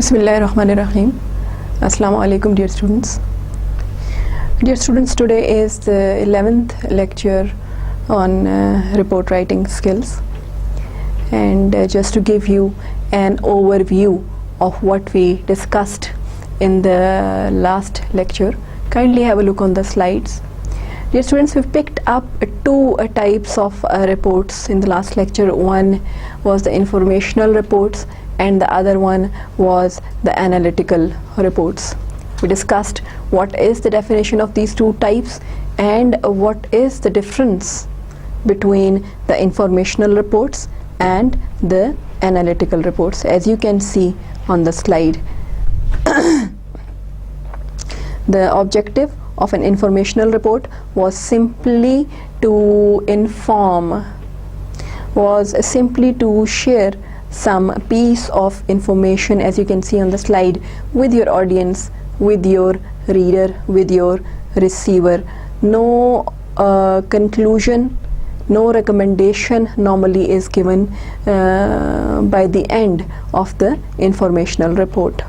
Bismillahirrahmanirrahim. Assalamu alaikum, dear students. Dear students, today is the 11th lecture on report writing skills, and just to give you an overview of what we discussed in the last lecture, kindly have a look on the slides. Dear students, we've picked up two types of reports in the last lecture. One was the informational reports and the other one was the analytical reports. We discussed what is the definition of these two types and what is the difference between the informational reports and the analytical reports. As you can see on the slide, the objective of an informational report was simply to inform, was simply to share some piece of information, as you can see on the slide, with your audience, with your reader, with your receiver. No conclusion, no recommendation normally is given by the end of the informational report.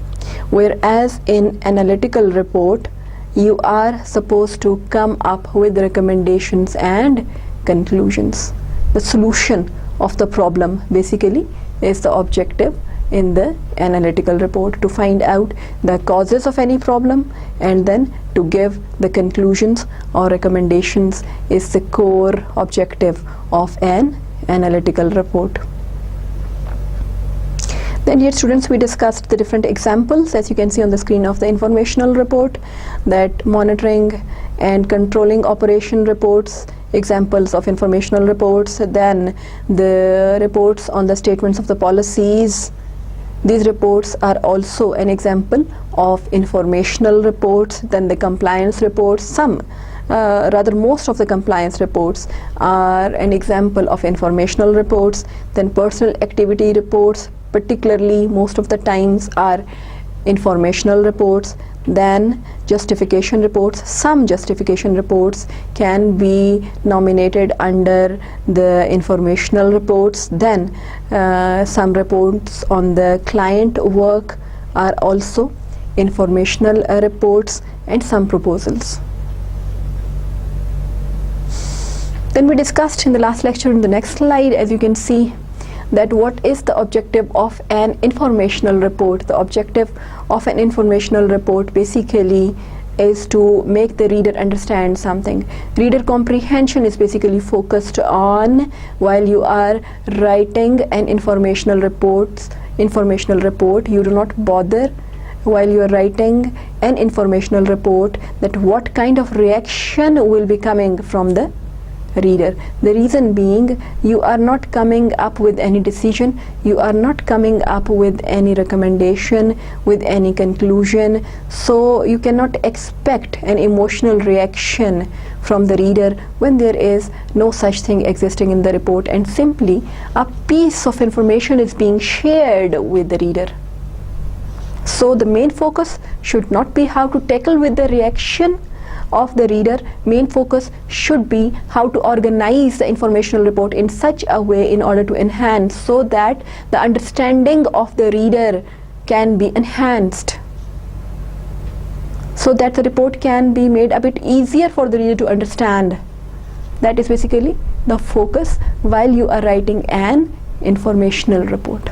Whereas in analytical report, you are supposed to come up with recommendations and conclusions. The solution of the problem basically is the objective in the analytical report, to find out the causes of any problem and then to give the conclusions or recommendations is the core objective of an analytical report. Then here, students, we discussed the different examples, as you can see on the screen, of the informational report, that monitoring and controlling operation reports, examples of informational reports, then the reports on the statements of the policies. These reports are also an example of informational reports. Then the compliance reports, most of the compliance reports are an example of informational reports. Then personal activity reports, particularly most of the times, are informational reports. Then justification reports, some justification reports can be nominated under the informational reports. Then some reports on the client work are also informational reports, and some proposals. Then we discussed in the last lecture, in the next slide, as you can see, that what is the objective of an informational report. The objective of an informational report basically is to make the reader understand something. Reader comprehension is basically focused on, while you are writing an informational report, you do not bother while you are writing an informational report that what kind of reaction will be coming from the reader. The reason being, you are not coming up with any decision, you are not coming up with any recommendation, with any conclusion, so you cannot expect an emotional reaction from the reader when there is no such thing existing in the report, and simply a piece of information is being shared with the reader. So the main focus should not be how to tackle with the reaction of the reader. Main focus should be how to organize the informational report in such a way in order to enhance, so that the understanding of the reader can be enhanced, so that the report can be made a bit easier for the reader to understand. That is basically the focus while you are writing an informational report.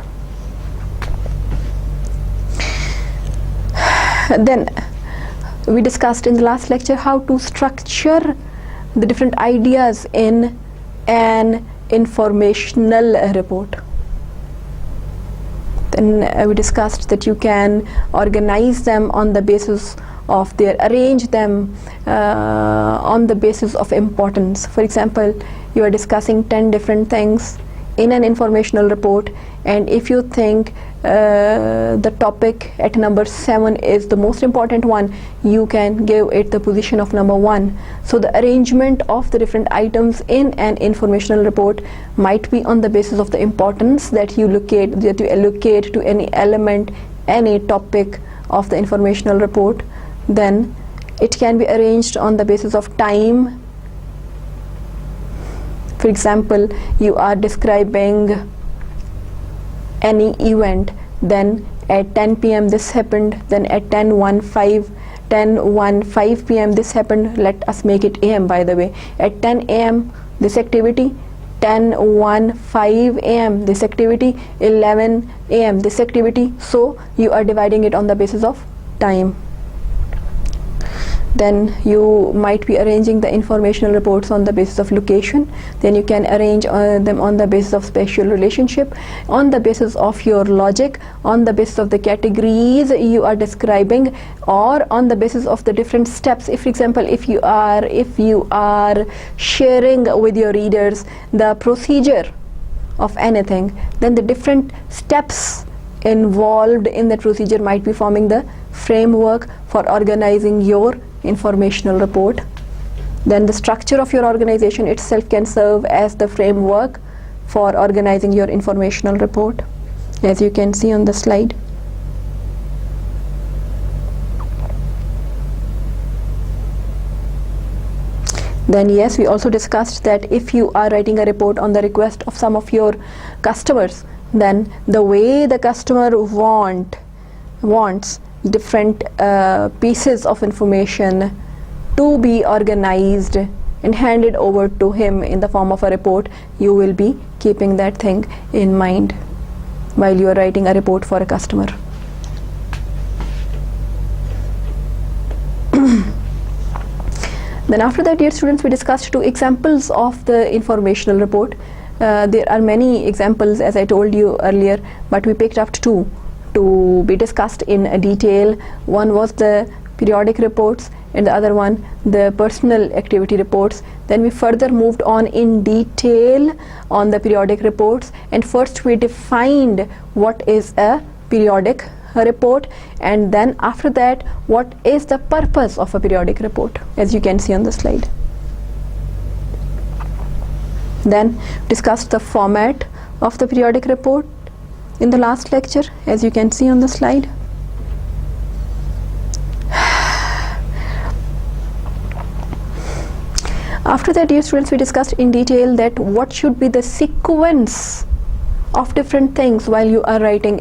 Then we discussed in the last lecture how to structure the different ideas in an informational report. Then we discussed that you can organize them on the basis of arrange them on the basis of importance. For example, you are discussing 10 different things in an informational report, and if you think the topic at number 7 is the most important one, you can give it the position of number 1. So the arrangement of the different items in an informational report might be on the basis of the importance that you allocate to any element, any topic of the informational report. Then it can be arranged on the basis of time. For example, you are describing any event then at 10 p.m. this happened, then at 10:15 p.m. this happened. Let us make it a.m. by the way. At 10 a.m. this activity, 10:15 a.m. this activity, 11 a.m. this activity. So you are dividing it on the basis of time. Then you might be arranging the informational reports on the basis of location. Then you can arrange them on the basis of spatial relationship, on the basis of your logic, on the basis of the categories you are describing, or on the basis of the different steps. If, for example, if you are sharing with your readers the procedure of anything, then the different steps involved in that procedure might be forming the framework for organizing your informational report. Then the structure of your organization itself can serve as the framework for organizing your informational report, as you can see on the slide. Then yes, we also discussed that if you are writing a report on the request of some of your customers, then the way the customer wants different pieces of information to be organized and handed over to him in the form of a report, you will be keeping that thing in mind while you are writing a report for a customer. Then after that, dear students, we discussed 2 examples of the informational report. There are many examples, as I told you earlier, but we picked up 2 to be discussed in detail. One was the periodic reports and the other one the personal activity reports. Then we further moved on in detail on the periodic reports, and first we defined what is a periodic report, and then after that what is the purpose of a periodic report, as you can see on the slide. Then discussed the format of the periodic report in the last lecture, as you can see on the slide. After that, dear students, we discussed in detail that what should be the sequence of different things while you are writing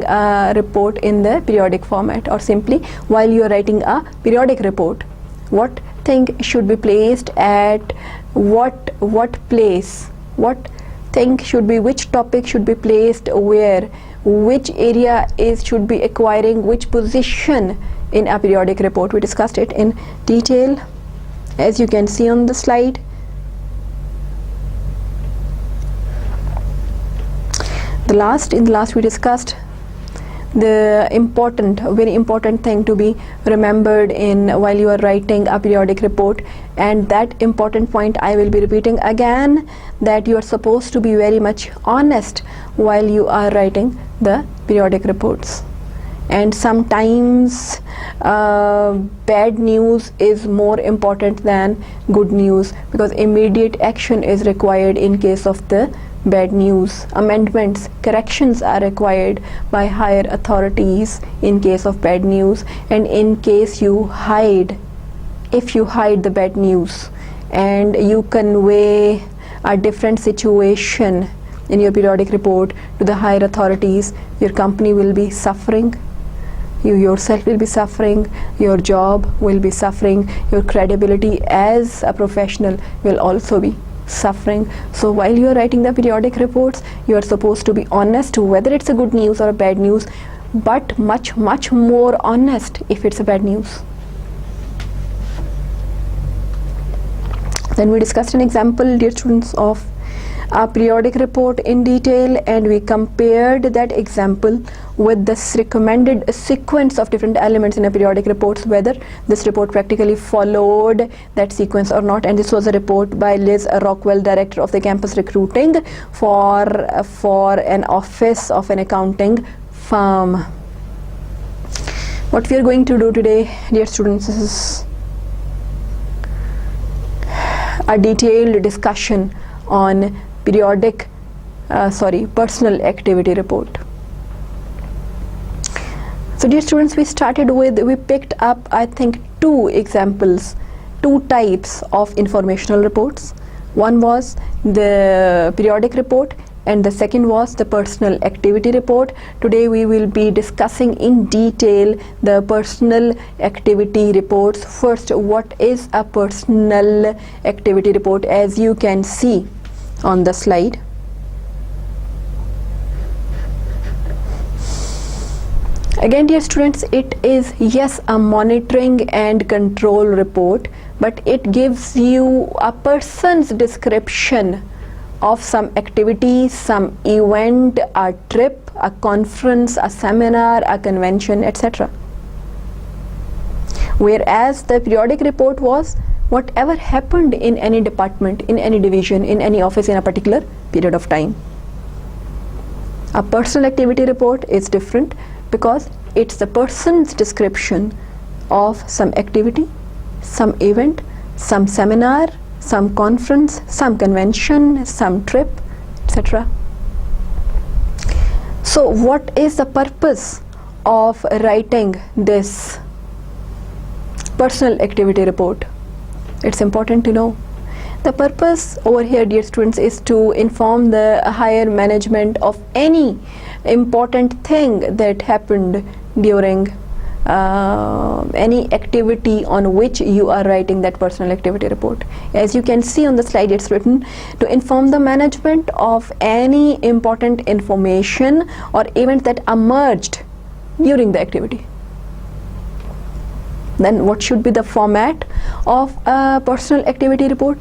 a report in the periodic format, or simply while you are writing a periodic report. What thing should be placed at what place, what thing should be, which topic should be placed where, which area should be acquiring which position in a periodic report. We discussed it in detail, as you can see on the slide. In the last we discussed the very important thing to be remembered while you are writing a periodic report, and that important point I will be repeating again, that you are supposed to be very much honest while you are writing the periodic reports. And sometimes bad news is more important than good news, because immediate action is required in case of the bad news. Amendments, corrections are required by higher authorities in case of bad news. And in case if you hide the bad news and you convey a different situation in your periodic report to the higher authorities, your company will be suffering, you yourself will be suffering, your job will be suffering, your credibility as a professional will also be suffering. So while you are writing the periodic reports, you are supposed to be honest whether it's a good news or a bad news, but much more honest if it's a bad news. Then we discussed an example, dear students, of a periodic report in detail, and we compared that example with this recommended sequence of different elements in a periodic report, whether this report practically followed that sequence or not. And this was a report by Liz Rockwell, director of the campus recruiting for an office of an accounting firm. What we are going to do today, dear students, is a detailed discussion on personal activity report. So dear students, we picked up, I think, 2 examples, 2 types of informational reports. One was the periodic report and the second was the personal activity report. Today we will be discussing in detail the personal activity reports. First, what is a personal activity report? As you can see on the slide, again dear students, it is yes a monitoring and control report, but it gives you a person's description of some activity, some event, a trip, a conference, a seminar, a convention, etc. Whereas the periodic report was whatever happened in any department, in any division, in any office in a particular period of time. A personal activity report is different because it's the person's description of some activity, some event, some seminar, some conference, some convention, some trip, etc. So what is the purpose of writing this personal activity report? It's important to know. The purpose over here, dear students, is to inform the higher management of any important thing that happened during any activity on which you are writing that personal activity report. As you can see on the slide, it's written to inform the management of any important information or event that emerged during the activity. Then what should be the format of a personal activity report?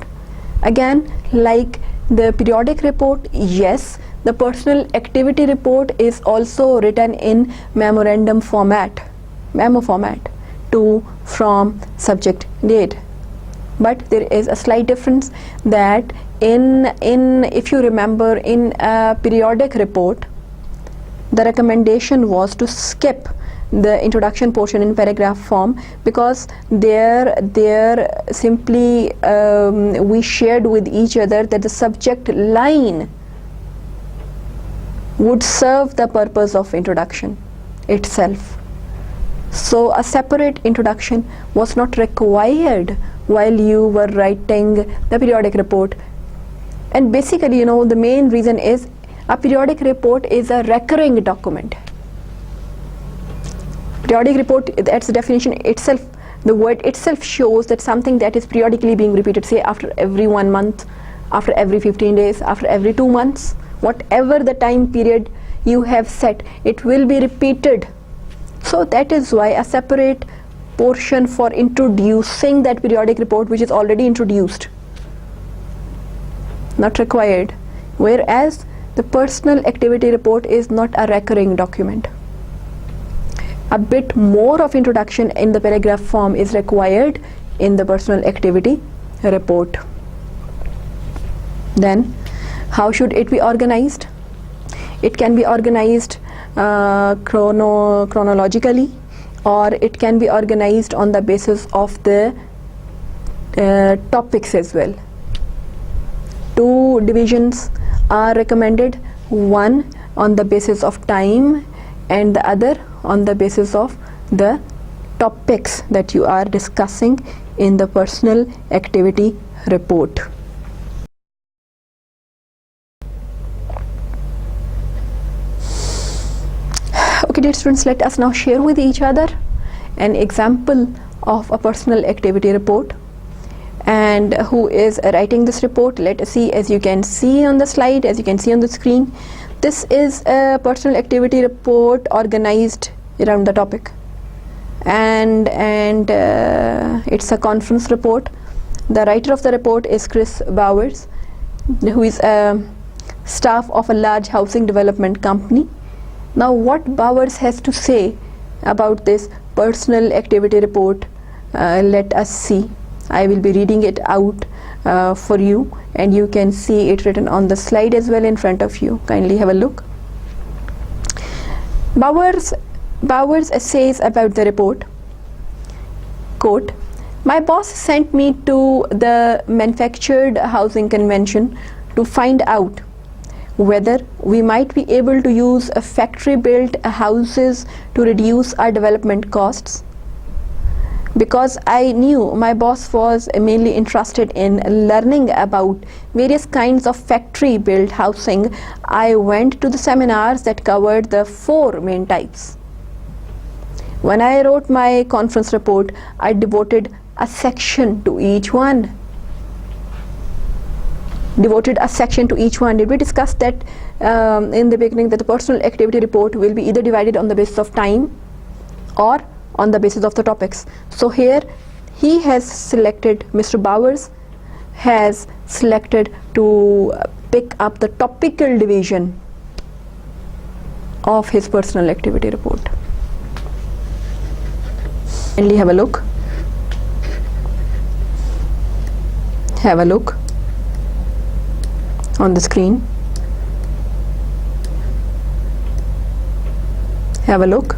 Again, like the periodic report, yes, the personal activity report is also written in memorandum format, memo format, to, from, subject, date. But there is a slight difference that in if you remember, in a periodic report, the recommendation was to skip the introduction portion in paragraph form, because there simply we shared with each other that the subject line would serve the purpose of introduction itself. So a separate introduction was not required while you were writing the periodic report. And basically, the main reason is a periodic report is a recurring document. Periodic report, that's the definition itself. The word itself shows that something that is periodically being repeated, say after every 1 month, after every 15 days, after every 2 months, whatever the time period you have set, it will be repeated. So that is why a separate portion for introducing that periodic report, which is already introduced, not required. Whereas the personal activity report is not a recurring document. A bit more of introduction in the paragraph form is required in the personal activity report. Then, how should it be organized? It can be organized chronologically, or it can be organized on the basis of the topics as well. 2 divisions are recommended, one on the basis of time and the other on the basis of the topics that you are discussing in the personal activity report. Okay, dear students, let us now share with each other an example of a personal activity report. And who is writing this report? Let us see. As you can see on the slide, as you can see on the screen, this is a personal activity report organized around the topic, and it's a conference report. The writer of the report is Chris Bowers, who is a staff of a large housing development company. Now, what Bowers has to say about this personal activity report, let us see. I will be reading it out for you, and you can see it written on the slide as well in front of you. Kindly have a look. Bowers says about the report, quote, "My boss sent me to the manufactured housing convention to find out whether we might be able to use factory built houses to reduce our development costs. Because I knew my boss was mainly interested in learning about various kinds of factory-built housing, I went to the seminars that covered the 4 main types. When I wrote my conference report, I devoted a section to each one. Did we discuss that in the beginning, that the personal activity report will be either divided on the basis of time or on the basis of the topics? So here he has selected, Mr. Bowers has selected to pick up the topical division of his personal activity report. Kindly have a look. Have a look on the screen. Have a look.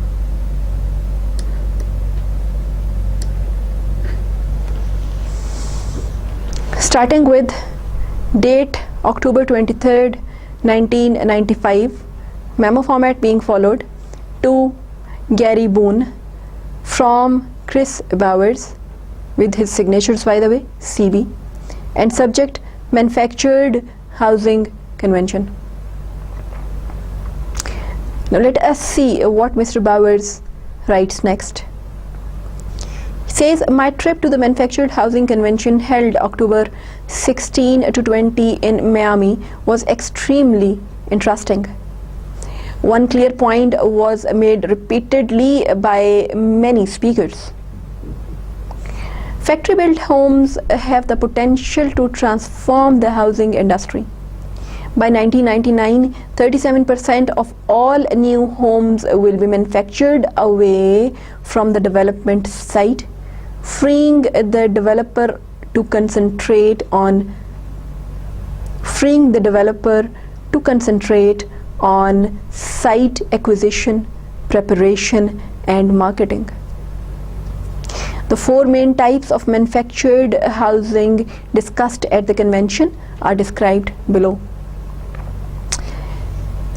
Starting with date October 23rd, 1995, memo format being followed, to Gary Boone, from Chris Bowers, with his signatures by the way, CB, and subject Manufactured Housing Convention. Now let us see what Mr. Bowers writes next. He says, my trip to the Manufactured Housing Convention held October 16 to 20 in Miami was extremely interesting. One clear point was made repeatedly by many speakers. Factory-built homes have the potential to transform the housing industry. By 1999, 37% of all new homes will be manufactured away from the development site, freeing the developer to concentrate on site acquisition, preparation, and marketing. The 4 main types of manufactured housing discussed at the convention are described below.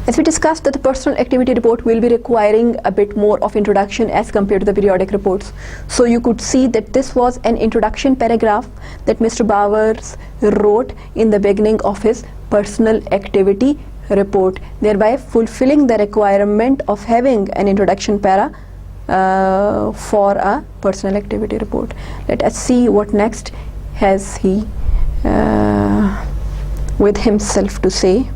As we discussed, that the personal activity report will be requiring a bit more of introduction as compared to the periodic reports. So you could see that this was an introduction paragraph that Mr. Bowers wrote in the beginning of his personal activity report, thereby fulfilling the requirement of having an introduction para for a personal activity report. Let us see what next has he with himself to say.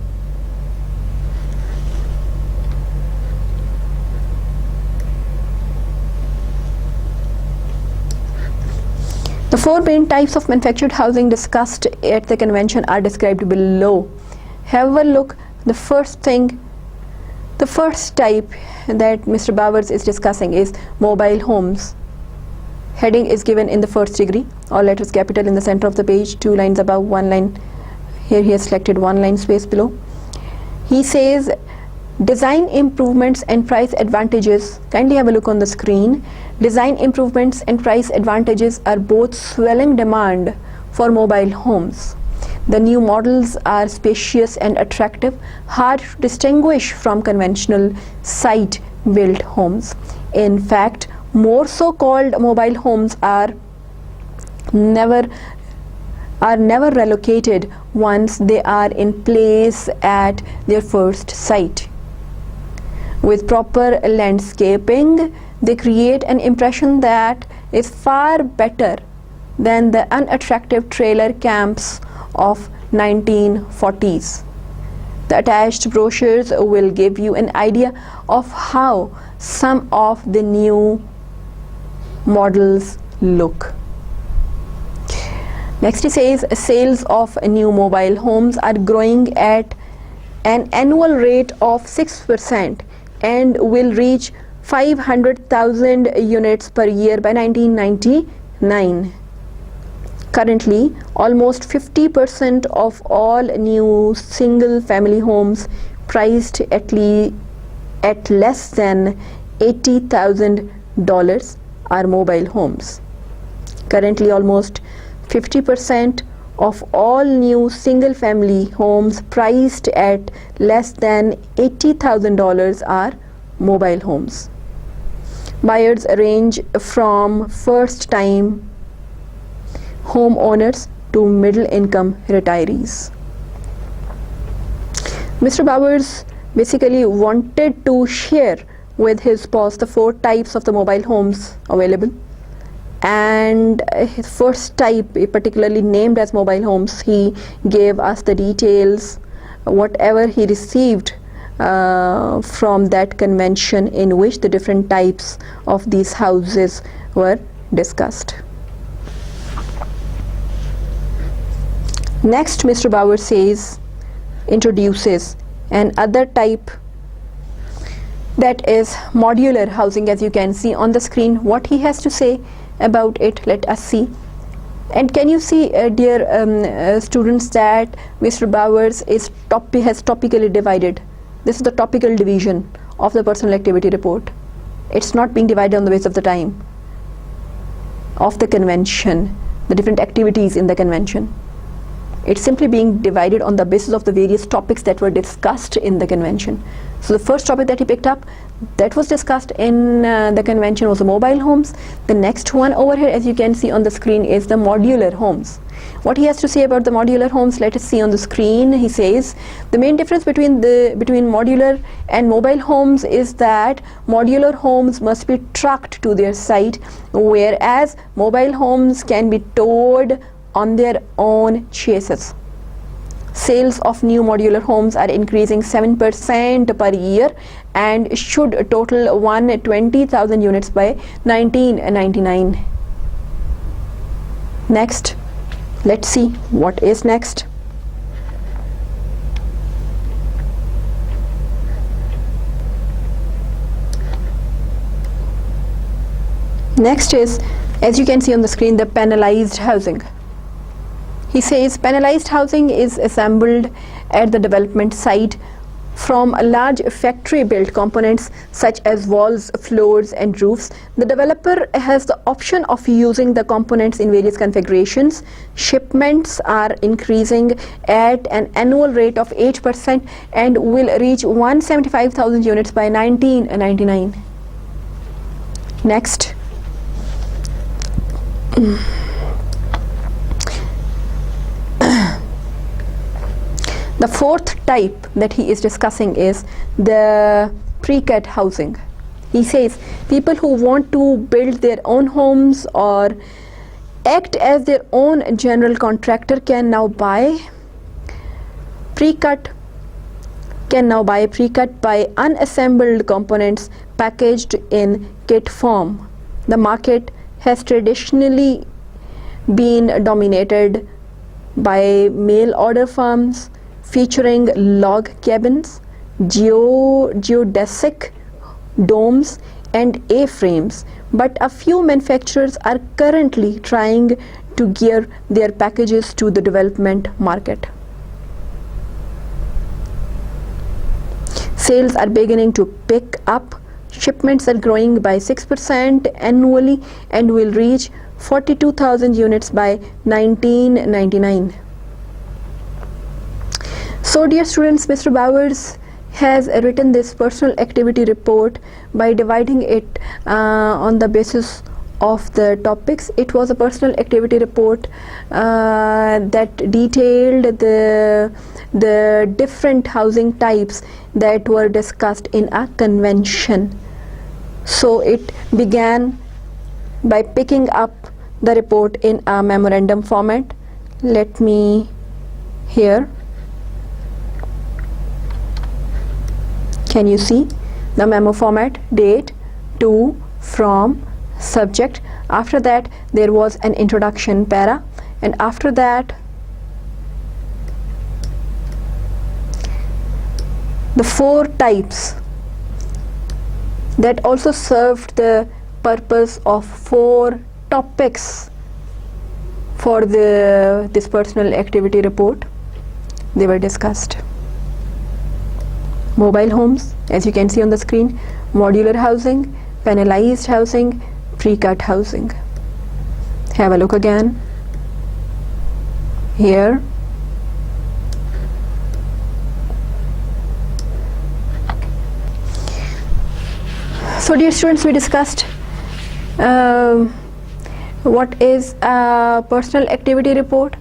The 4 main types of manufactured housing discussed at the convention are described below. Have a look. The first type that Mr. Bowers is discussing is mobile homes. Heading is given in the first degree, all letters capital in the center of the page, 2 lines above, 1 line. Here he has selected 1 line space below. He says, design improvements and price advantages. Kindly have a look on the screen. Design improvements and price advantages are both swelling demand for mobile homes. The new models are spacious and attractive, hard to distinguish from conventional site-built homes. In fact, more so-called mobile homes are never relocated once they are in place at their first site. With proper landscaping, they create an impression that is far better than the unattractive trailer camps of 1940s. The attached brochures will give you an idea of how some of the new models look. Next he says, sales of new mobile homes are growing at an annual rate of 6% and will reach 500,000 units per year by 1999. Currently, almost 50% of all new single-family homes priced at less than $80,000 are mobile homes. Currently, almost 50% of all new single-family homes priced at less than $80,000 are mobile homes. Buyers range from first-time homeowners to middle-income retirees. Mr. Bowers basically wanted to share with his boss the 4 types of the mobile homes available, and his first type, particularly named as mobile homes, he gave us the details, whatever he received from that convention in which the different types of these houses were discussed. Next, Mr. Bowers introduces another type, that is modular housing. As you can see on the screen, what he has to say about it, let us see. And can you see, dear students, that Mr. Bowers has topically divided. This is the topical division of the personal activity report. It's not being divided on the basis of the time of the convention, the different activities in the convention. It's simply being divided on the basis of the various topics that were discussed in the convention. So the first topic that he picked up that was discussed in the convention was the mobile homes. The next one over here, as you can see on the screen, is the modular homes. What he has to say about the modular homes, let us see on the screen. He says the main difference between modular and mobile homes is that modular homes must be trucked to their site, whereas mobile homes can be towed on their own chassis. Sales of new modular homes are increasing 7% per year and should total 120,000 units by 1999. Next, let's see what is next. Next is, as you can see on the screen, the panelized housing. He says panelized housing is assembled at the development site from large factory-built components such as walls, floors, and roofs. The developer has the option of using the components in various configurations. Shipments are increasing at an annual rate of 8% and will reach 175,000 units by 1999. Next. The fourth type that he is discussing is the pre-cut housing. He says people who want to build their own homes or act as their own general contractor can now buy pre-cut by unassembled components packaged in kit form. The market has traditionally been dominated by mail order firms featuring log cabins, geodesic domes, and A-frames, but a few manufacturers are currently trying to gear their packages to the development market. Sales are beginning to pick up. Shipments are growing by 6% annually and will reach 42,000 units by 1999. So dear students, Mr. Bowers has written this personal activity report by dividing it on the basis of the topics. It was a personal activity report that detailed the different housing types that were discussed in a convention. So it began by picking up the report in a memorandum format. Let me here. Can you see the memo format? Date, to, from, subject. After that there was an introduction para, and after that the 4 types that also served the purpose of 4 topics for this personal activity report. They were discussed. Mobile homes, as you can see on the screen, modular housing, panelized housing, pre-cut housing. Have a look again here. So dear students, we discussed what is a personal activity report,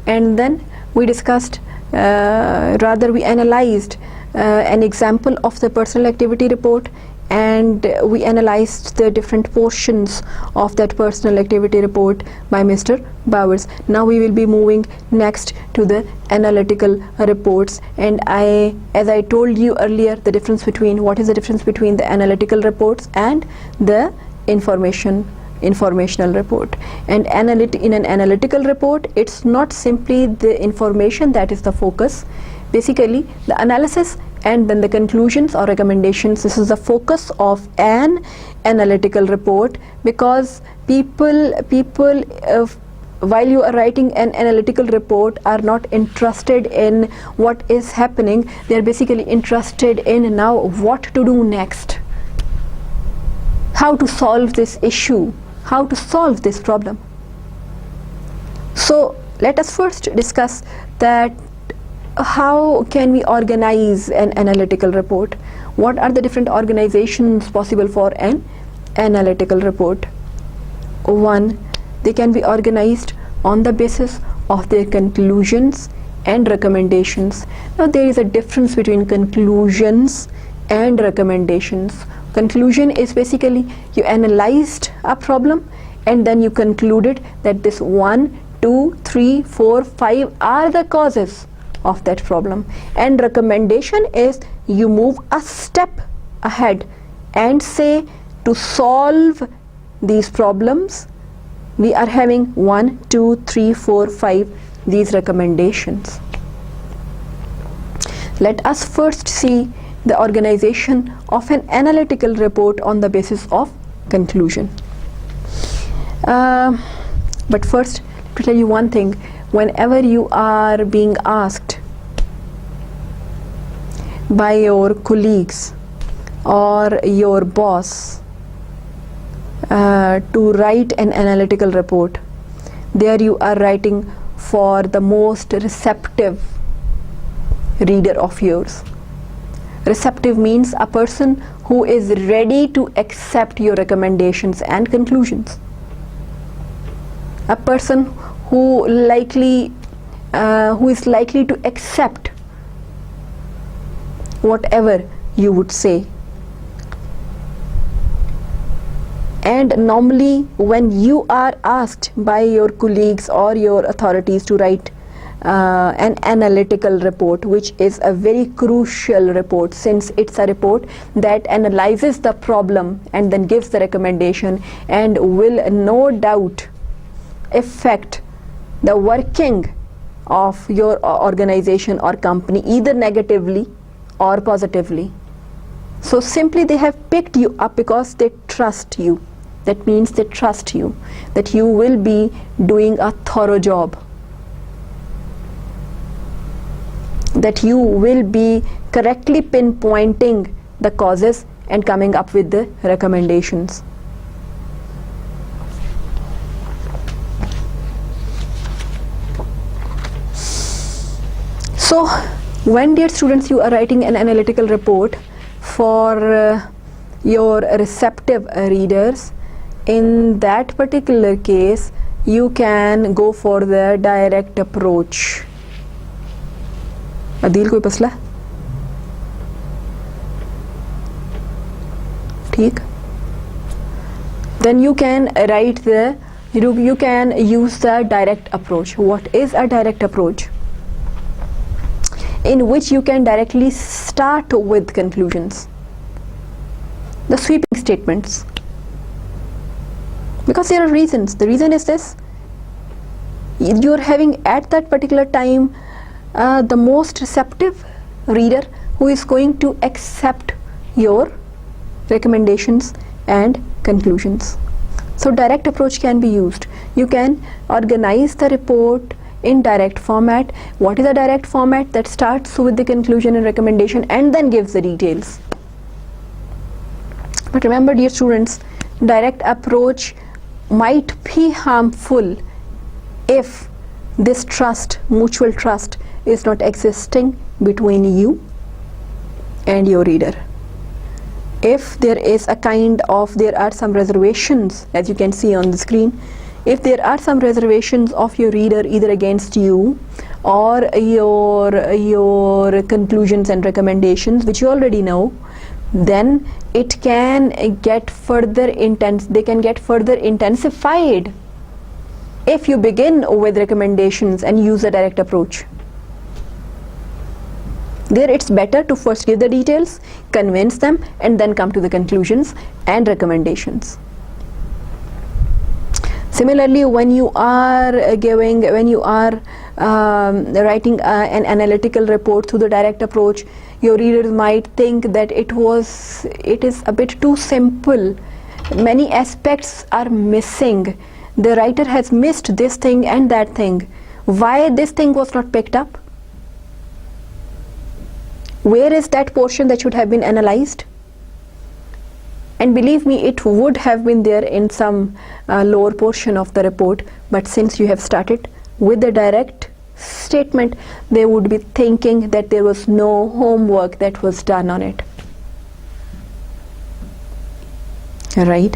and then we discussed, we analyzed an example of the personal activity report, and we analyzed the different portions of that personal activity report by Mr. Bowers. Now we will be moving next to the analytical reports, and as I told you earlier, what is the difference between the analytical reports and the informational report. And in an analytical report, it's not simply the information that is the focus. Basically, the analysis and then the conclusions or recommendations, this is the focus of an analytical report, because people while you are writing an analytical report are not interested in what is happening. They are basically interested in now what to do next, how to solve this issue, how to solve this problem. So let us first discuss that how can we organize an analytical report? What are the different organizations possible for an analytical report? One, they can be organized on the basis of their conclusions and recommendations. Now there is a difference between conclusions and recommendations. Conclusion is basically you analyzed a problem and then you concluded that this 1, 2, 3, 4, 5 are the causes of that problem, and recommendation is you move a step ahead and say, to solve these problems we are having 1, 2, 3, 4, 5 these recommendations. Let us first see the organization of an analytical report on the basis of conclusion. But first, to tell you one thing, whenever you are being asked by your colleagues or your boss to write an analytical report, there you are writing for the most receptive reader of yours. Receptive means a person who is ready to accept your recommendations and conclusions, a person who is likely to accept whatever you would say. And normally when you are asked by your colleagues or your authorities to write an analytical report, which is a very crucial report, since it's a report that analyzes the problem and then gives the recommendation and will no doubt affect the working of your organization or company either negatively or positively. So simply they have picked you up because they trust you. That means they trust you, that you will be doing a thorough job, that you will be correctly pinpointing the causes and coming up with the recommendations. So when, dear students, you are writing an analytical report for your receptive readers, in that particular case you can go for the direct approach. Adil, कोई मसला? ठीक? Then you can you can use the direct approach. What is a direct approach? In which you can directly start with conclusions, the sweeping statements, because there are reasons. The reason is this: you are having at that particular time the most receptive reader who is going to accept your recommendations and conclusions. So direct approach can be used. You can organize the report in direct format. What is a direct format? That starts with the conclusion and recommendation and then gives the details. But remember, dear students, direct approach might be harmful if this trust, mutual trust, is not existing between you and your reader. if there are some reservations, as you can see on the screen, if there are some reservations of your reader either against you or your conclusions and recommendations, which you already know, then it can get further intensified if you begin with recommendations and use a direct approach. There it's better to first give the details, convince them, and then come to the conclusions and recommendations. Similarly, when you are writing an analytical report through the direct approach, your readers might think that it is a bit too simple. Many aspects are missing. The writer has missed this thing and that thing. Why this thing was not picked up? Where is that portion that should have been analyzed? And believe me, it would have been there in some lower portion of the report, but since you have started with the direct statement, they would be thinking that there was no homework that was done on it. Right?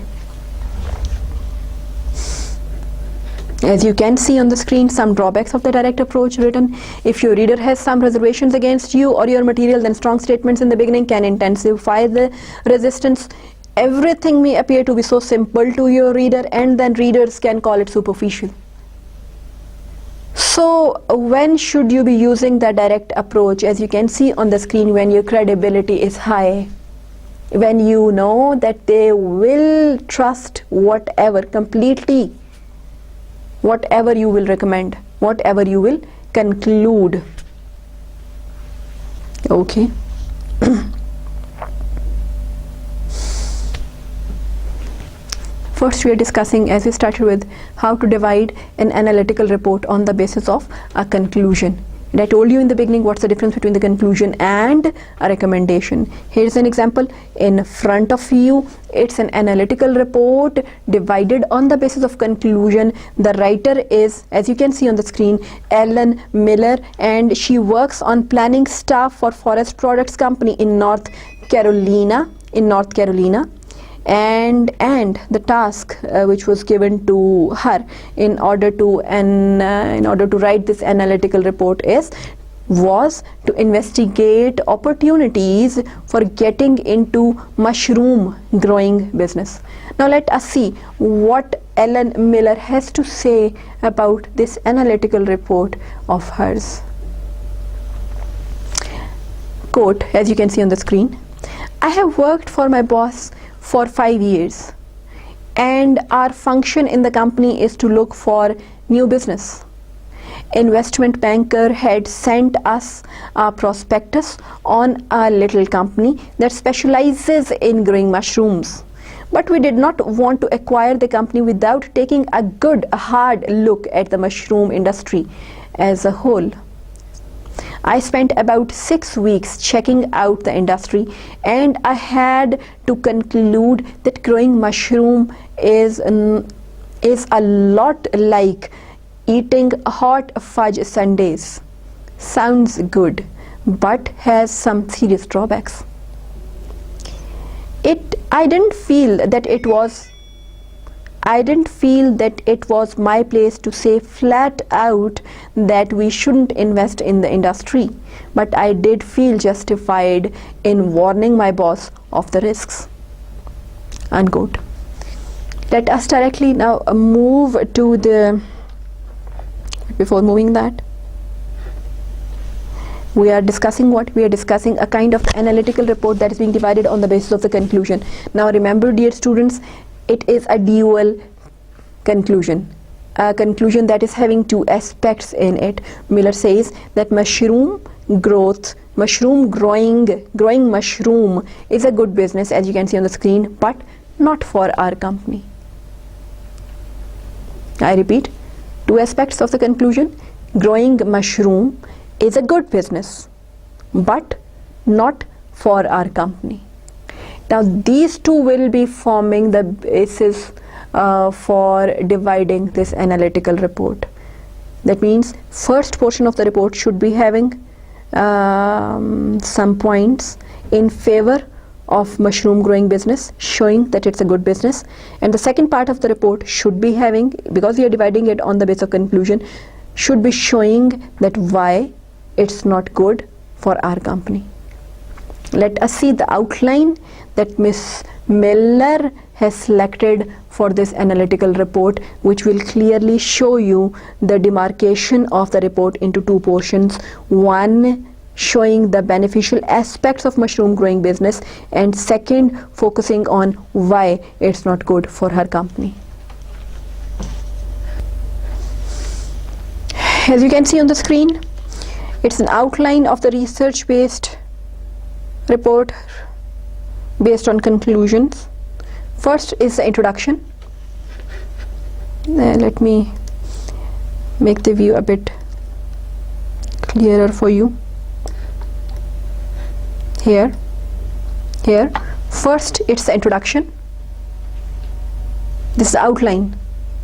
As you can see on the screen, some drawbacks of the direct approach written. If your reader has some reservations against you or your material, then strong statements in the beginning can intensify the resistance. Everything may appear to be so simple to your reader, and then readers can call it superficial. So when should you be using the direct approach? As you can see on the screen, when your credibility is high, when you know that they will trust whatever you will recommend, whatever you will conclude. Okay. First, we are discussing, as we started with, how to divide an analytical report on the basis of a conclusion. And I told you in the beginning what's the difference between the conclusion and a recommendation. Here's an example in front of you. It's an analytical report divided on the basis of conclusion. The writer is, as you can see on the screen, Ellen Miller, and she works on planning staff for Forest Products Company in North Carolina. And the task which was given to her in order to write this analytical report was to investigate opportunities for getting into mushroom growing business. Now let us see what Ellen Miller has to say about this analytical report of hers. Quote, as you can see on the screen, "I have worked for my boss for 5 years, and our function in the company is to look for new business. Investment banker had sent us a prospectus on a little company that specializes in growing mushrooms, but we did not want to acquire the company without taking a good hard look at the mushroom industry as a whole. I spent about 6 weeks checking out the industry, and I had to conclude that growing mushroom is a lot like eating hot fudge sundaes. Sounds good, but has some serious drawbacks. I didn't feel that it was my place to say flat out that we shouldn't invest in the industry, but I did feel justified in warning my boss of the risks." Unquote. Let us directly now move to the, before moving that, we are discussing what? We are discussing a kind of analytical report that is being divided on the basis of the conclusion. Now remember, dear students, it is a dual conclusion, a conclusion that is having two aspects in it. Miller says that growing mushroom is a good business, as you can see on the screen, but not for our company. I repeat, two aspects of the conclusion. Growing mushroom is a good business, but not for our company. Now these two will be forming the basis for dividing this analytical report. That means first portion of the report should be having some points in favor of mushroom growing business, showing that it's a good business. And the second part of the report should be having, because we are dividing it on the basis of conclusion, should be showing that why it's not good for our company. Let us see the outline that Miss Miller has selected for this analytical report, which will clearly show you the demarcation of the report into two portions. One showing the beneficial aspects of mushroom growing business, and second focusing on why it's not good for her company. As you can see on the screen, it's an outline of the research based report based on conclusions. First is the introduction. Let me make the view a bit clearer for you. Here, first it's the introduction. This is the outline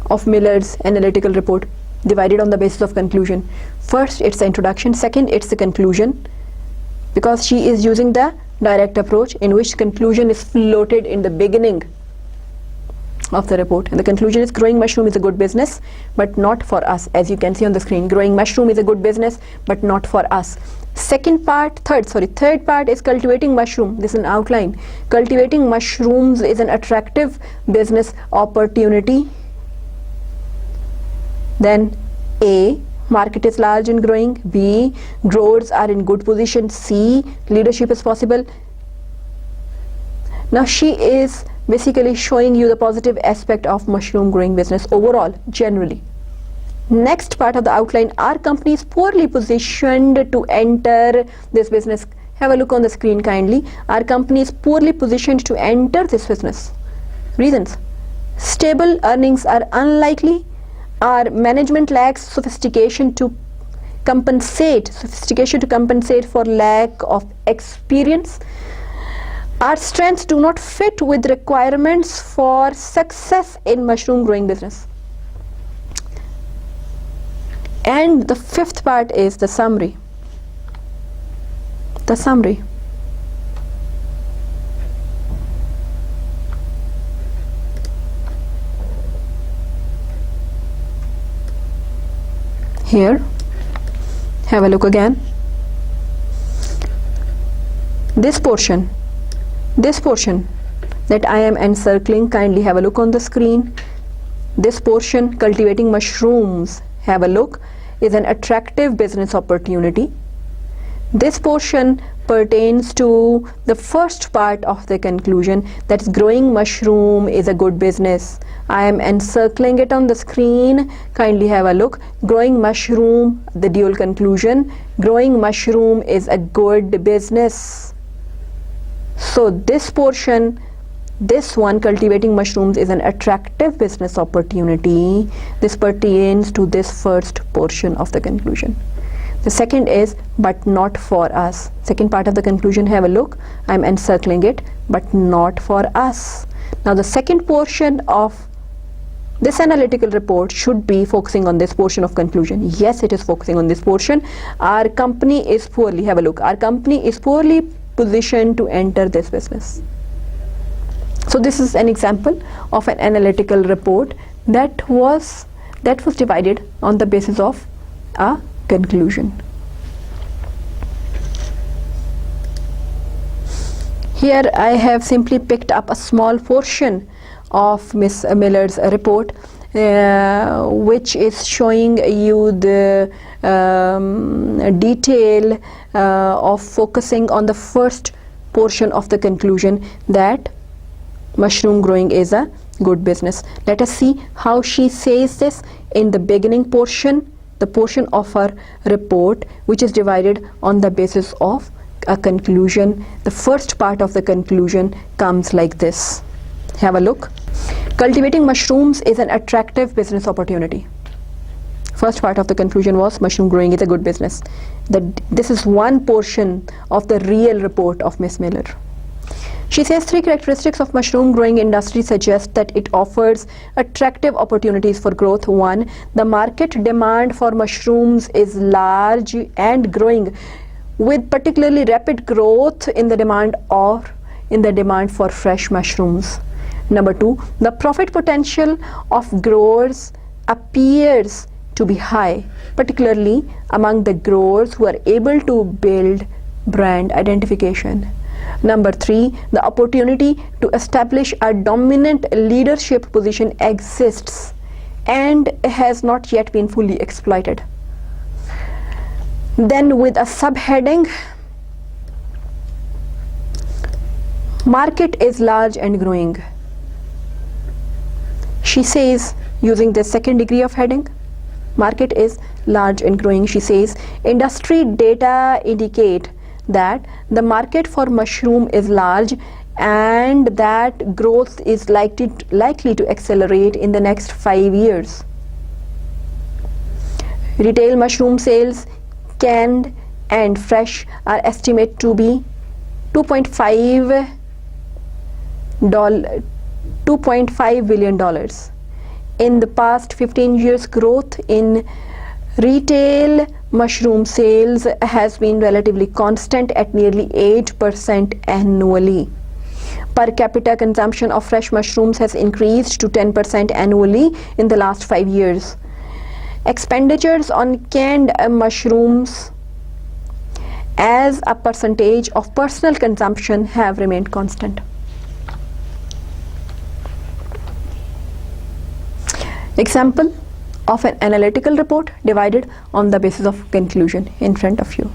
of Miller's analytical report divided on the basis of conclusion. First it's the introduction, second it's the conclusion, because she is using the direct approach in which conclusion is floated in the beginning of the report. And the conclusion is growing mushroom is a good business but not for us. As you can see on the screen, growing mushroom is a good business but not for us. Third part is cultivating mushroom. This is an outline. Cultivating mushrooms is an attractive business opportunity. Then A, market is large and growing. B, growers are in good position. C, leadership is possible. Now she is basically showing you the positive aspect of mushroom growing business overall, generally. Next part of the outline, our company is poorly positioned to enter this business. Have a look on the screen kindly. Our company is poorly positioned to enter this business. Reasons: stable earnings are unlikely. Our management lacks sophistication to compensate for lack of experience. Our strengths do not fit with requirements for success in mushroom growing business. And the fifth part is the summary. Here, have a look again. This portion that I am encircling, kindly have a look on the screen. This portion, cultivating mushrooms, have a look, is an attractive business opportunity. This portion pertains to the first part of the conclusion, that is growing mushroom is a good business. I am encircling it on the screen, kindly have a look. Growing mushroom, the dual conclusion, growing mushroom is a good business. So this portion, this one, cultivating mushrooms is an attractive business opportunity. This pertains to this first portion of the conclusion. The second is but not for us. Second part of the conclusion, have a look. I'm encircling it, but not for us. Now the second portion of this analytical report should be focusing on this portion of conclusion. Yes, it is focusing on this portion. Our company is poorly, have a look, our company is poorly positioned to enter this business. So this is an example of an analytical report that was divided on the basis of a conclusion. Here I have simply picked up a small portion of Miss Miller's report, which is showing you the detail of focusing on the first portion of the conclusion, that mushroom growing is a good business. Let us see how she says this in the beginning portion, the portion of her report which is divided on the basis of a conclusion. The first part of the conclusion comes like this. Have a look. Cultivating mushrooms is an attractive business opportunity. First part of the conclusion was mushroom growing is a good business. This is one portion of the real report of Miss Miller. She says 3 characteristics of mushroom growing industry suggest that it offers attractive opportunities for growth. 1. The market demand for mushrooms is large and growing, with particularly rapid growth in the demand in the demand for fresh mushrooms. Number 2, the profit potential of growers appears to be high, particularly among the growers who are able to build brand identification. Number 3, the opportunity to establish a dominant leadership position exists and has not yet been fully exploited. Then with a subheading, market is large and growing. She says, using the second degree of heading, market is large and growing, she says, industry data indicate that the market for mushroom is large and that growth is likely to accelerate in the next 5 years. Retail mushroom sales, canned and fresh, are estimated to be $2.5 billion. In the past 15 years, growth in retail mushroom sales has been relatively constant at nearly 8% annually. Per capita consumption of fresh mushrooms has increased to 10% annually in the last 5 years. Expenditures on canned mushrooms as a percentage of personal consumption have remained constant. Example of an analytical report divided on the basis of conclusion in front of you.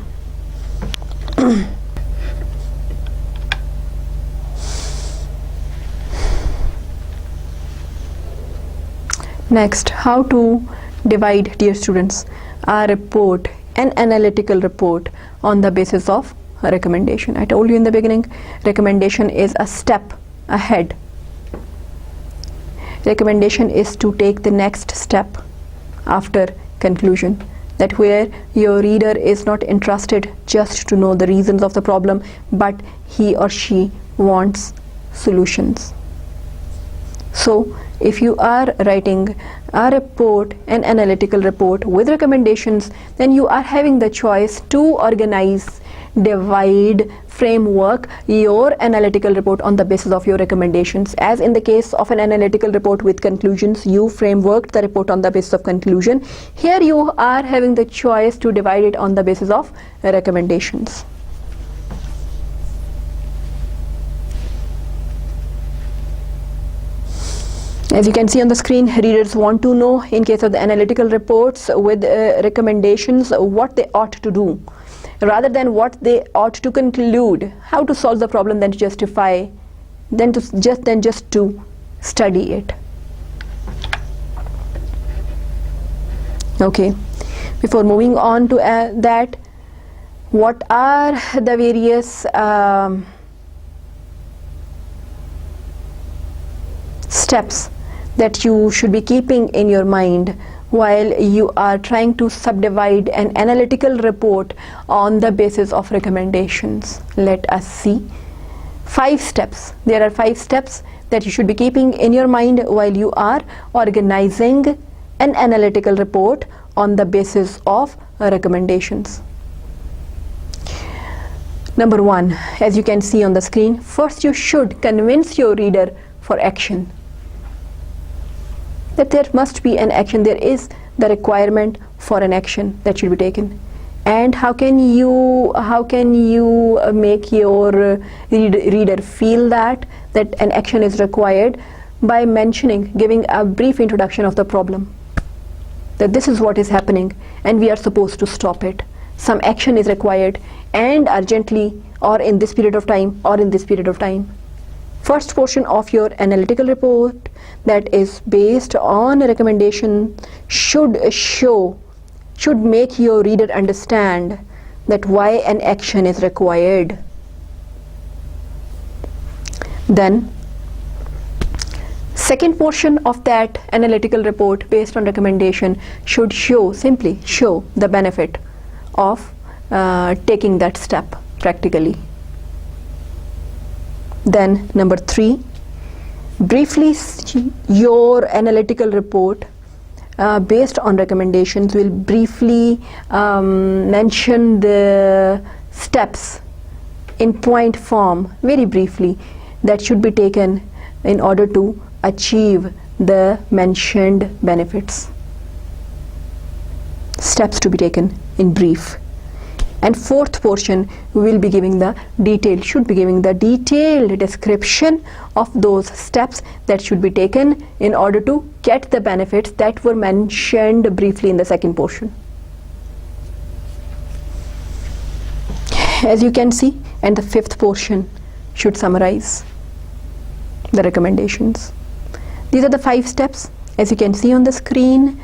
Next, how to divide, dear students, a report, an analytical report, on the basis of a recommendation. I told you in the beginning, recommendation is a step ahead. Recommendation is to take the next step after conclusion, that where your reader is not interested just to know the reasons of the problem, but he or she wants solutions. So if you are writing a report, an analytical report with recommendations, then you are having the choice to organize, divide, framework your analytical report on the basis of your recommendations. As in the case of an analytical report with conclusions, you frameworked the report on the basis of conclusion. Here you are having the choice to divide it on the basis of recommendations. As you can see on the screen, readers want to know, in case of the analytical reports with recommendations, what they ought to do, rather than what they ought to conclude, how to solve the problem, then to justify, then just to study it. Okay, before moving on to that, what are the various steps that you should be keeping in your mind while you are trying to subdivide an analytical report on the basis of recommendations? Let us see. 5 steps. There are 5 steps that you should be keeping in your mind while you are organizing an analytical report on the basis of recommendations. Number 1, as you can see on the screen, first you should convince your reader for action, that there must be an action, there is the requirement for an action that should be taken. And how can you make your reader feel that an action is required? By mentioning, giving a brief introduction of the problem, that this is what is happening and we are supposed to stop it. Some action is required, and urgently, or in this period of time, or in this period of time. First portion of your analytical report that is based on a recommendation should make your reader understand that why an action is required. Then second portion of that analytical report based on recommendation should simply show the benefit of taking that step practically. Then number 3, briefly your analytical report based on recommendations will briefly mention the steps in point form very briefly that should be taken in order to achieve the mentioned benefits. Steps to be taken in brief. And fourth portion, we will be giving the detailed description of those steps that should be taken in order to get the benefits that were mentioned briefly in the second portion. As you can see, and the fifth portion should summarize the recommendations. These are the 5 steps, as you can see on the screen,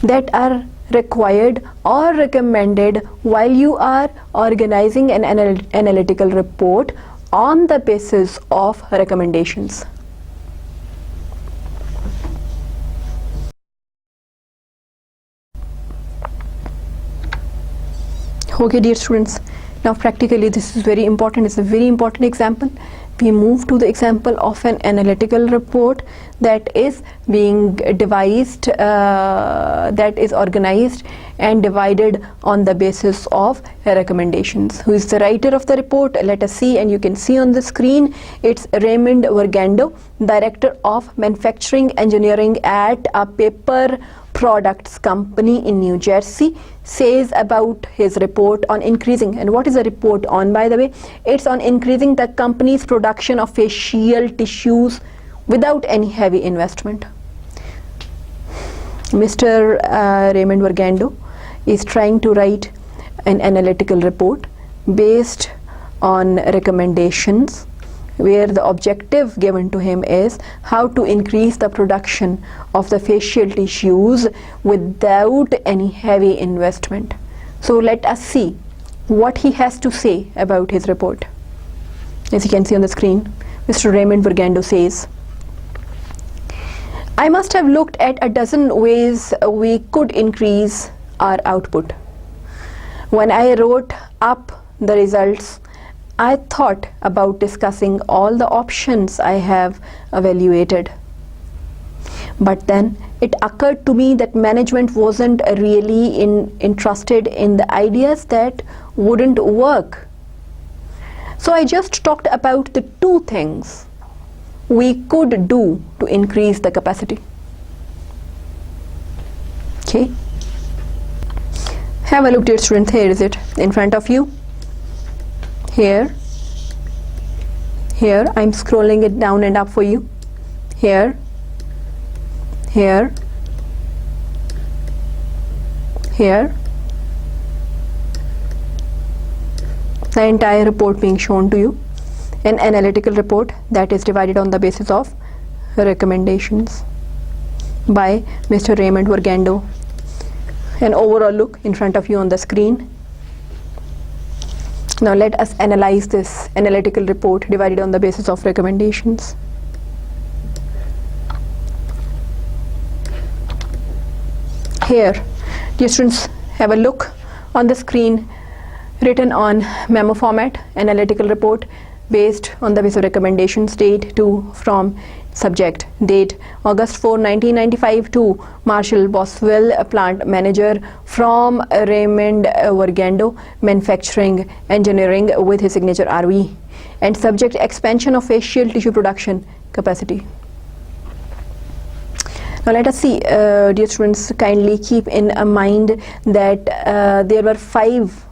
that are required or recommended while you are organizing an analytical report on the basis of recommendations. Okay, dear students, now practically this is very important. It's a very important example. We move to the example of an analytical report that is being devised, that is organized and divided on the basis of recommendations. Who is the writer of the report? Let us see, and you can see on the screen, it's Raymond Vergando, Director of Manufacturing Engineering at a paper products company in New Jersey, says about his report on increasing. And what is the report on, by the way? It's on increasing the company's production of facial tissues without any heavy investment. Mr. Raymond Vergando is trying to write an analytical report based on recommendations, where the objective given to him is how to increase the production of the facial tissues without any heavy investment. So let us see what he has to say about his report. As you can see on the screen, Mr. Raymond Vergando says, I must have looked at a dozen ways we could increase our output. When I wrote up the results, I thought about discussing all the options I have evaluated. But then it occurred to me that management wasn't really interested in the ideas that wouldn't work. So I just talked about the 2 things we could do to increase the capacity. Okay. Have a look, dear students. Here is it in front of you. Here I'm scrolling it down and up for you. Here, the entire report being shown to you, an analytical report that is divided on the basis of recommendations by Mr. Raymond Vergando. An overall look in front of you on the screen. Now let us analyze this analytical report divided on the basis of recommendations. Here, dear students, have a look on the screen, written on memo format, analytical report based on the basis of recommendations, date to, from, subject, date, August 4, 1995 to Marshall Boswell, a plant manager, from Raymond Vergando, manufacturing engineering, with his signature RV, and subject, expansion of facial tissue production capacity. Now let us see, dear students, kindly keep in mind that there were 5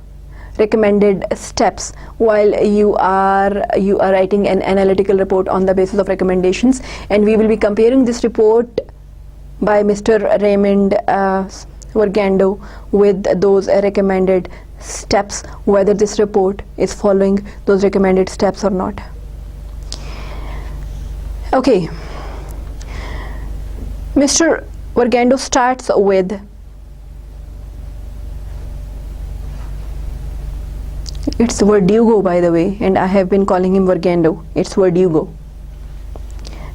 recommended steps while you are writing an analytical report on the basis of recommendations, and we will be comparing this report by Mr. Raymond Vergando with those recommended steps, whether this report is following those recommended steps or not. Okay, Mr. Vergando starts with it's Verdugo, by the way, and I have been calling him Vergando. It's Verdugo.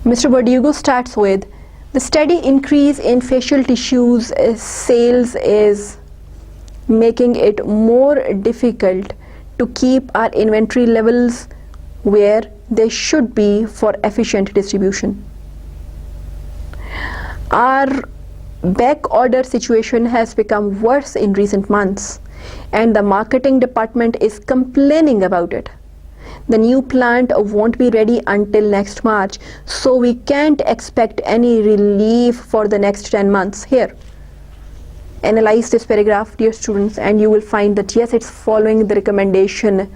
Mr. Verdugo starts with the steady increase in facial tissues sales is making it more difficult to keep our inventory levels where they should be for efficient distribution. Our back order situation has become worse in recent months, and the marketing department is complaining about it. The new plant won't be ready until next March, so we can't expect any relief for the next 10 months. Here, analyze this paragraph, dear students, and you will find that yes, it's following the recommendation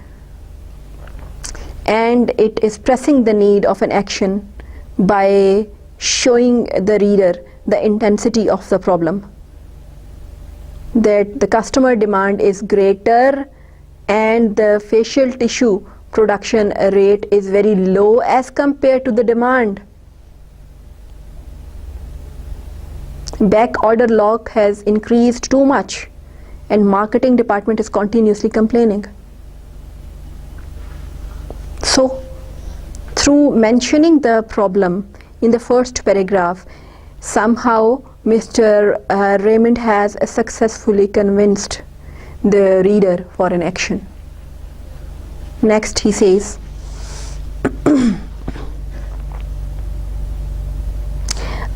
and it is pressing the need of an action by showing the reader the intensity of the problem, that the customer demand is greater and the facial tissue production rate is very low as compared to the demand. Back order log has increased too much and marketing department is continuously complaining. So through mentioning the problem in the first paragraph, somehow Mr. Raymond has successfully convinced the reader for an action. Next he says,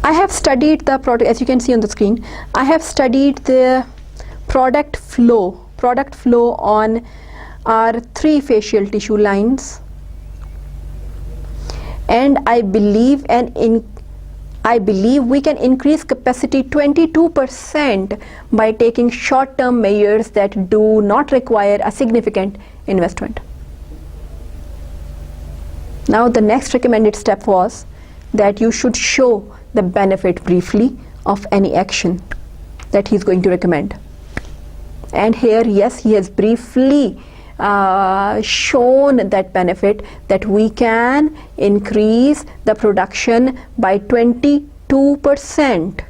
I have studied the product, as you can see on the screen, I have studied the product flow on our 3 facial tissue lines, and I believe we can increase capacity 22% by taking short-term measures that do not require a significant investment. Now the next recommended step was that you should show the benefit briefly of any action that he's going to recommend. And here, yes, he has briefly shown that benefit, that we can increase the production by 22%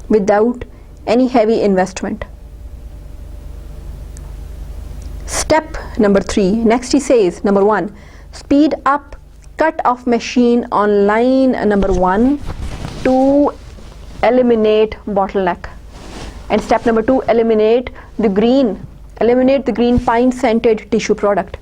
without any heavy investment. Step number 3, next he says, number 1, speed up cut-off machine on line number 1 to eliminate bottleneck. And step number 2, eliminate the green pine scented tissue product.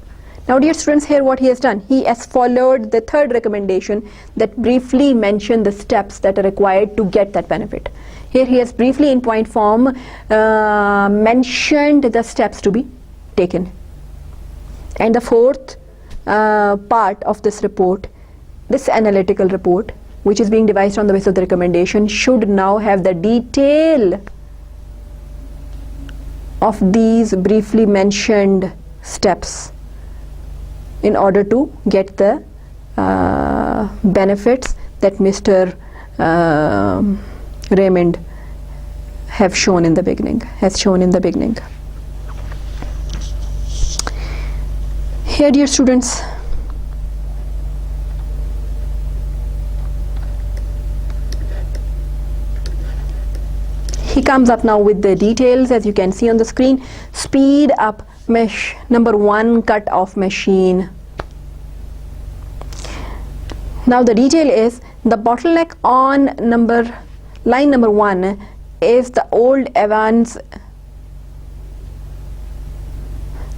Now dear students, here what he has done, he has followed the third recommendation that briefly mentioned the steps that are required to get that benefit. Here he has briefly in point form mentioned the steps to be taken. And the fourth part of this report, this analytical report, which is being devised on the basis of the recommendation, should now have the detail of these briefly mentioned steps in order to get the benefits that Mr. Raymond has shown in the beginning. Here, dear students, he comes up now with the details, as you can see on the screen. Speed up mesh number 1 cut off machine. Now the detail is the bottleneck on line number 1 is the old Evans.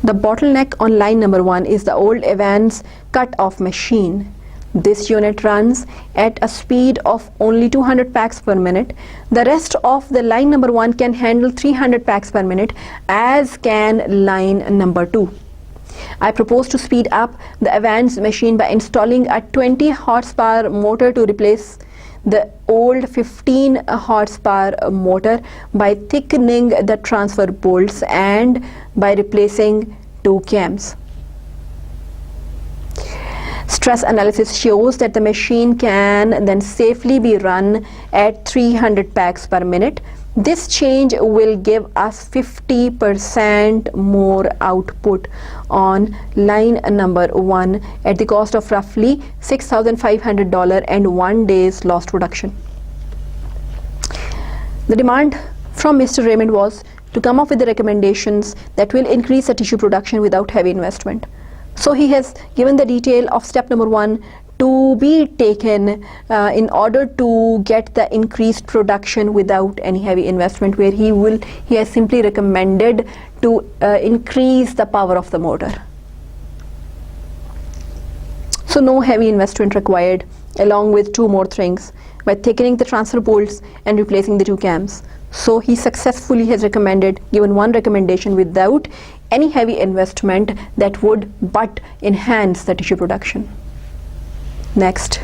The bottleneck on line number 1 is the old Evans cut off machine. This unit runs at a speed of only 200 packs per minute. The rest of the line number 1 can handle 300 packs per minute, as can line number 2. I propose to speed up the Evans machine by installing a 20 horsepower motor to replace the old 15 horsepower motor, by thickening the transfer bolts and by replacing 2 cams. Stress analysis shows that the machine can then safely be run at 300 packs per minute. This change will give us 50% more output on line number 1 at the cost of roughly $6,500 and 1 day's lost production. The demand from Mr. Raymond was to come up with the recommendations that will increase the tissue production without heavy investment. So he has given the detail of step number 1 to be taken in order to get the increased production without any heavy investment, where he has simply recommended to increase the power of the motor. So no heavy investment required, along with 2 more things, by thickening the transfer bolts and replacing the 2 cams. So he successfully has given 1 recommendation without any heavy investment that would but enhance the tissue production. Next.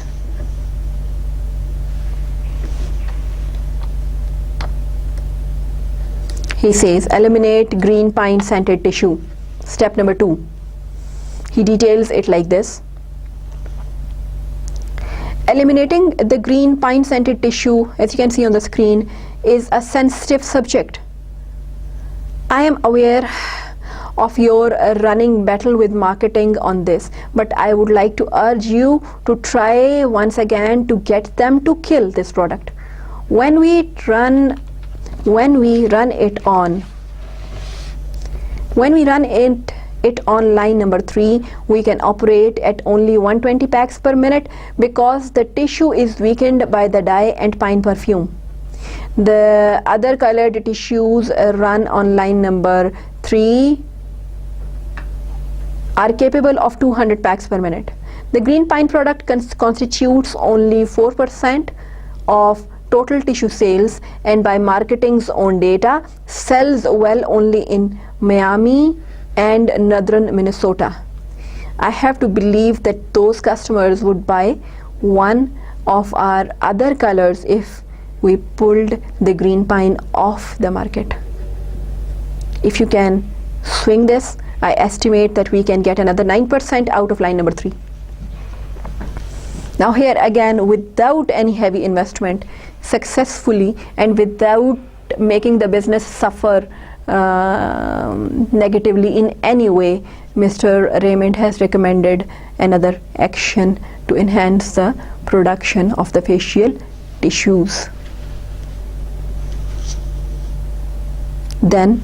He says eliminate green pine scented tissue. Step number 2. He details it like this. Eliminating the green pine scented tissue, as you can see on the screen, is a sensitive subject. I am aware of your running battle with marketing on this, but I would like to urge you to try once again to get them to kill this product. When we run it on line number 3, we can operate at only 120 packs per minute because the tissue is weakened by the dye and pine perfume. The other colored tissues run on line number 3 are capable of 200 packs per minute. The green pine product constitutes only 4% of total tissue sales, and by marketing's own data, sells well only in Miami and northern Minnesota. I have to believe that those customers would buy one of our other colors if we pulled the green pine off the market. If you can swing this, I estimate that we can get another 9% out of line number 3. Now here again, without any heavy investment, successfully and without making the business suffer negatively in any way, Mr. Raymond has recommended another action to enhance the production of the facial tissues. Then,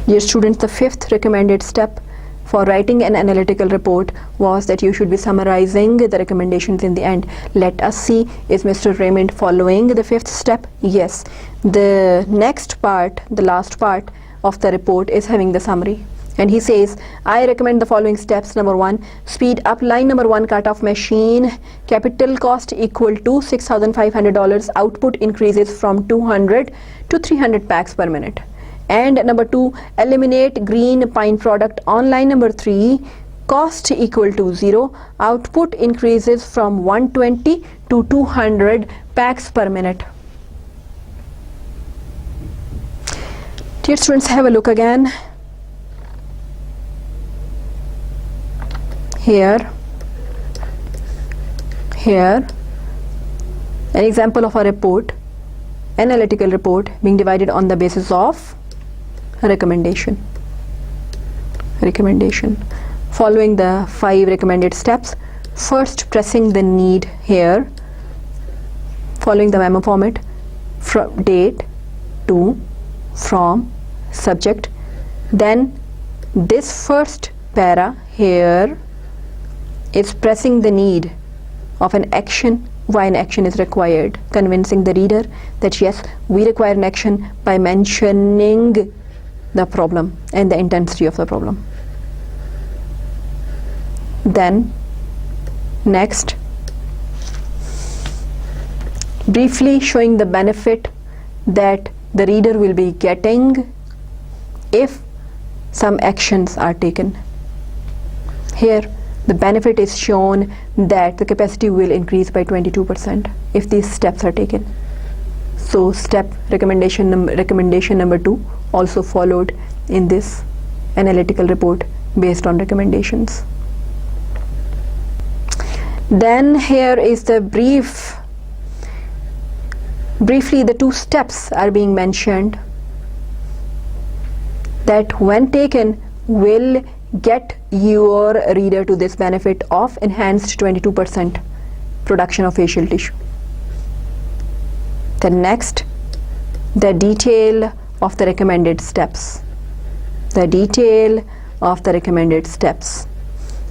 dear students, the 5th recommended step for writing an analytical report was that you should be summarizing the recommendations in the end. Let us see, is Mr. Raymond following the 5th step? Yes. The next part, the last part of the report is having the summary. And he says, I recommend the following steps. Number 1, speed up line number 1 cut-off machine. Capital cost equal to $6,500. Output increases from 200 to 300 packs per minute. And number 2, eliminate green pine product on line number 3. Cost equal to 0. Output increases from 120 to 200 packs per minute. Dear students, have a look again. Here, an example of a report, analytical report being divided on the basis of recommendation. Following the 5 recommended steps. First, pressing the need here, following the memo format, from date, to, from, subject. Then this first para here is pressing the need of an action, why an action is required, convincing the reader that yes, we require an action by mentioning the problem and the intensity of the problem. Then next, briefly showing the benefit that the reader will be getting if some actions are taken. Here the benefit is shown that the capacity will increase by 22% if these steps are taken. So recommendation number 2 also followed in this analytical report based on recommendations. Then here is the briefly the 2 steps are being mentioned that when taken will get your reader to this benefit of enhanced 22% production of facial tissue. Then next, the detail of the recommended steps.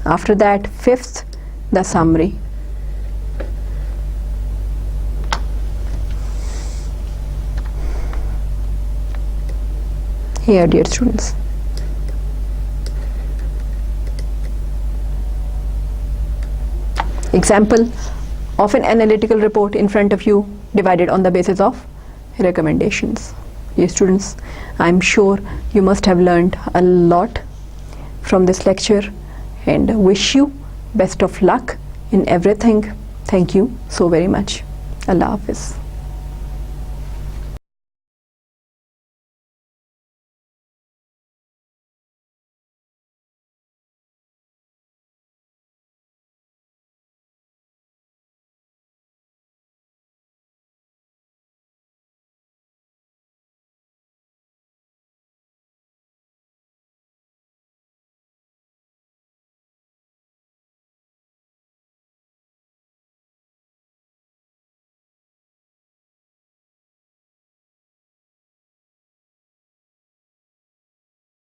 After that, 5th, the summary. Here, dear students. Example of an analytical report in front of you divided on the basis of recommendations. Dear students, I'm sure you must have learned a lot from this lecture and wish you best of luck in everything. Thank you so very much. Allah Hafiz.